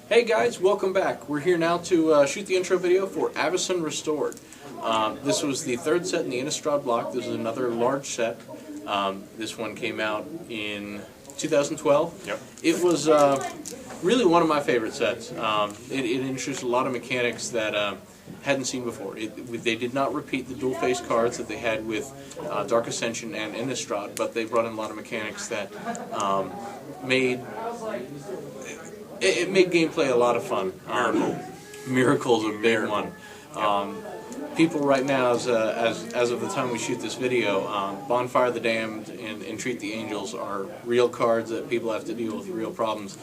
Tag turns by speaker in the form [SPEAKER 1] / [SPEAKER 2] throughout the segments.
[SPEAKER 1] Hey guys, welcome back. We're here now to shoot the intro video for Avacyn Restored. This was the third set in the Innistrad block. This is another large set. This one came out in 2012.
[SPEAKER 2] Yep.
[SPEAKER 1] It was really one of my favorite sets. It introduced a lot of mechanics that hadn't seen before. They did not repeat the dual-face cards that they had with Dark Ascension and Innistrad, but they brought in a lot of mechanics that made gameplay a lot of fun. Miracle's a big one. People right now, as of the time we shoot this video, Bonfire the Damned and Entreat the Angels are real cards that people have to deal with real problems.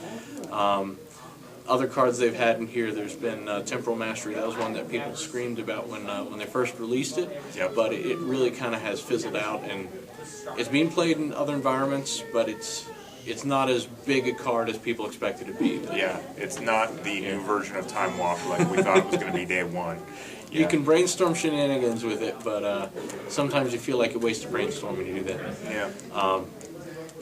[SPEAKER 1] Other cards they've had in here, there's been Temporal Mastery. That was one that people screamed about when they first released it.
[SPEAKER 2] Yep.
[SPEAKER 1] But it really kind of has fizzled out, and it's being played in other environments, but it's not as big a card as people expect it to be.
[SPEAKER 2] Yeah, it's not the new version of Time Walk like we thought it was going to be day one. Yeah.
[SPEAKER 1] You can brainstorm shenanigans with it, but sometimes you feel like a waste of brainstorm when you do that.
[SPEAKER 2] Yeah.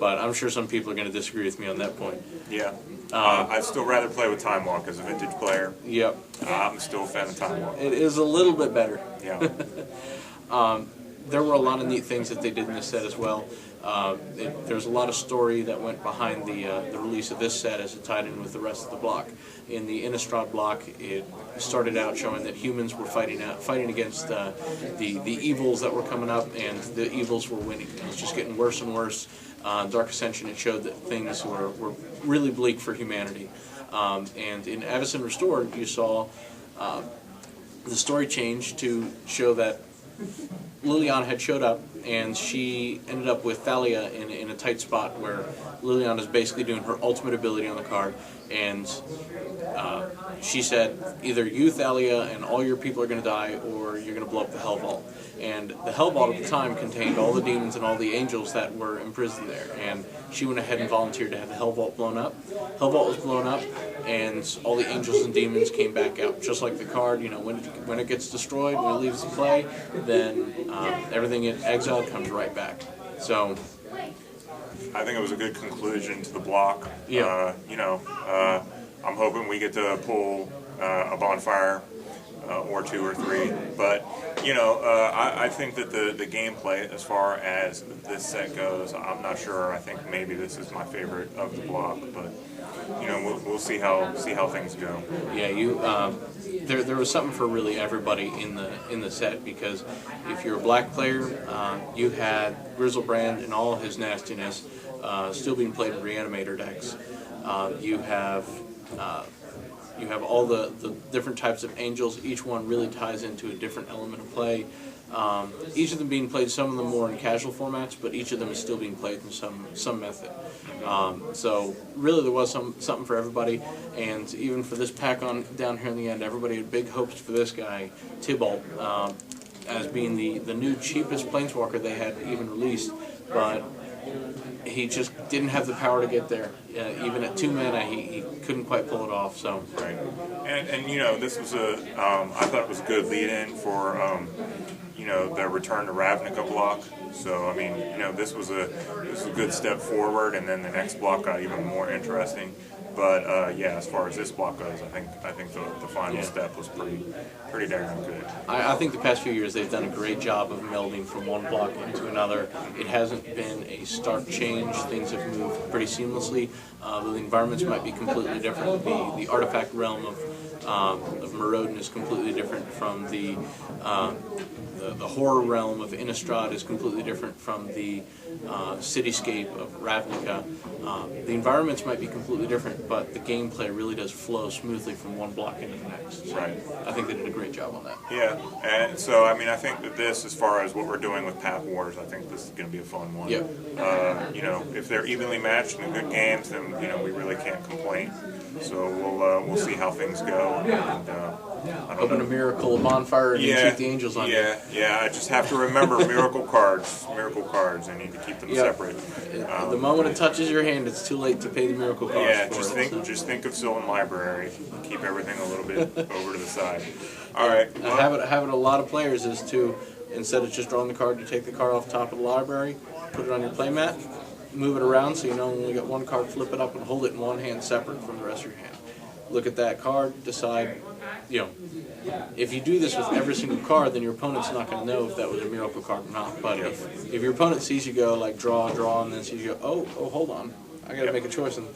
[SPEAKER 1] But I'm sure some people are going to disagree with me on that point.
[SPEAKER 2] Yeah. I'd still rather play with Time Walk as a vintage player.
[SPEAKER 1] Yep.
[SPEAKER 2] I'm still a fan of Time Walk.
[SPEAKER 1] It is a little bit better.
[SPEAKER 2] Yeah.
[SPEAKER 1] There were a lot of neat things that they did in this set as well. There's a lot of story that went behind the release of this set as it tied in with the rest of the block. In the Innistrad block, it started out showing that humans were fighting against the evils that were coming up, and the evils were winning. It was just getting worse and worse. Dark Ascension, it showed that things were really bleak for humanity. And in Avacyn Restored, you saw the story change to show that Liliana had showed up, and she ended up with Thalia in a tight spot where Liliana is basically doing her ultimate ability on the card, and she said, either you, Thalia, and all your people are going to die, or you're going to blow up the Hell Vault. And the Hell Vault at the time contained all the demons and all the angels that were imprisoned there, and she went ahead and volunteered to have the Hell Vault blown up. Hell Vault was blown up, and all the angels and demons came back out, just like the card. You know, when it gets destroyed, when it leaves the play, then everything in exile comes right back. So
[SPEAKER 2] I think it was a good conclusion to the block.
[SPEAKER 1] Yeah.
[SPEAKER 2] I'm hoping we get to pull a Bonfire or two or three, but I think that the gameplay, as far as this set goes, I'm not sure. I think maybe this is my favorite of the block, but we'll see how things go.
[SPEAKER 1] Yeah, there was something for really everybody in the set, because if you're a black player, you had Grizzlebrand and all his nastiness still being played in Reanimator decks. You have all the different types of angels. Each one really ties into a different element of play. Each of them being played, some of them more in casual formats, but each of them is still being played in some method. So really there was something for everybody, and even for this pack on down here in the end, everybody had big hopes for this guy, Tybalt, as being the new cheapest Planeswalker they had even released, but he just didn't have the power to get there. Even at 2 mana, he couldn't quite pull it off. So
[SPEAKER 2] right, and this was I thought it was a good lead-in for the return to Ravnica block. So I mean, this was a good step forward, and then the next block got even more interesting. But yeah, as far as this block goes, I think the final step was pretty darn good.
[SPEAKER 1] I think the past few years they've done a great job of melding from one block into another. It hasn't been a stark change. Things have moved pretty seamlessly. The environments might be completely different. The artifact realm of Maraudon is completely different from the horror realm of Innistrad is completely different from the cityscape of Ravnica. The environments might be completely different, but the gameplay really does flow smoothly from one block into the next. So
[SPEAKER 2] right.
[SPEAKER 1] I think they did a great job on that.
[SPEAKER 2] Yeah, and so I mean, I think that this, as far as what we're doing with Path Wars, I think this is going to be a fun one.
[SPEAKER 1] Yeah.
[SPEAKER 2] If they're evenly matched in good games, then we really can't complain. So we'll see how things go. And,
[SPEAKER 1] Open a Miracle, a Bonfire, and shoot the angels on you.
[SPEAKER 2] Yeah. I just have to remember miracle cards. I need to keep them separate.
[SPEAKER 1] The moment it touches your hand, it's too late to pay the miracle cost.
[SPEAKER 2] Yeah,
[SPEAKER 1] for
[SPEAKER 2] just think of Sylvan Library. Keep everything a little bit over to the side. All right. Well,
[SPEAKER 1] have it a lot of players is to, instead of just drawing the card, you take the card off top of the library, put it on your playmat, move it around so you know when you got one card, flip it up and hold it in one hand separate from the rest of your hand. Look at that card, decide, if you do this with every single card, then your opponent's not going to know if that was a miracle card or not. But if your opponent sees you go like draw, and then sees you go, oh, hold on, I got to make a choice. And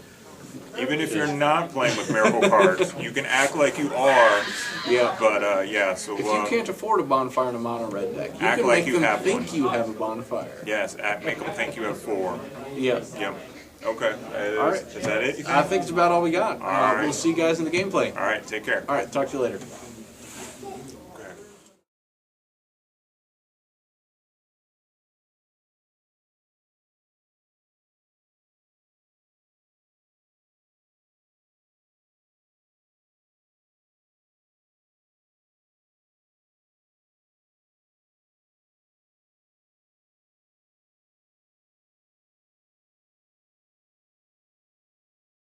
[SPEAKER 2] even if you're not playing with miracle cards, you can act like you are.
[SPEAKER 1] Yeah.
[SPEAKER 2] But so
[SPEAKER 1] if you can't afford a bonfire in a mono red deck, you
[SPEAKER 2] act
[SPEAKER 1] can
[SPEAKER 2] like
[SPEAKER 1] make
[SPEAKER 2] you
[SPEAKER 1] them
[SPEAKER 2] have
[SPEAKER 1] think
[SPEAKER 2] one.
[SPEAKER 1] you have a bonfire.
[SPEAKER 2] Yes, make them think you have 4.
[SPEAKER 1] Yeah.
[SPEAKER 2] Yep. Okay.
[SPEAKER 1] All right.
[SPEAKER 2] Is that it?
[SPEAKER 1] I think it's about all we got.
[SPEAKER 2] All right.
[SPEAKER 1] We'll see you guys in the gameplay.
[SPEAKER 2] All right. Take care.
[SPEAKER 1] All right. Talk to you later.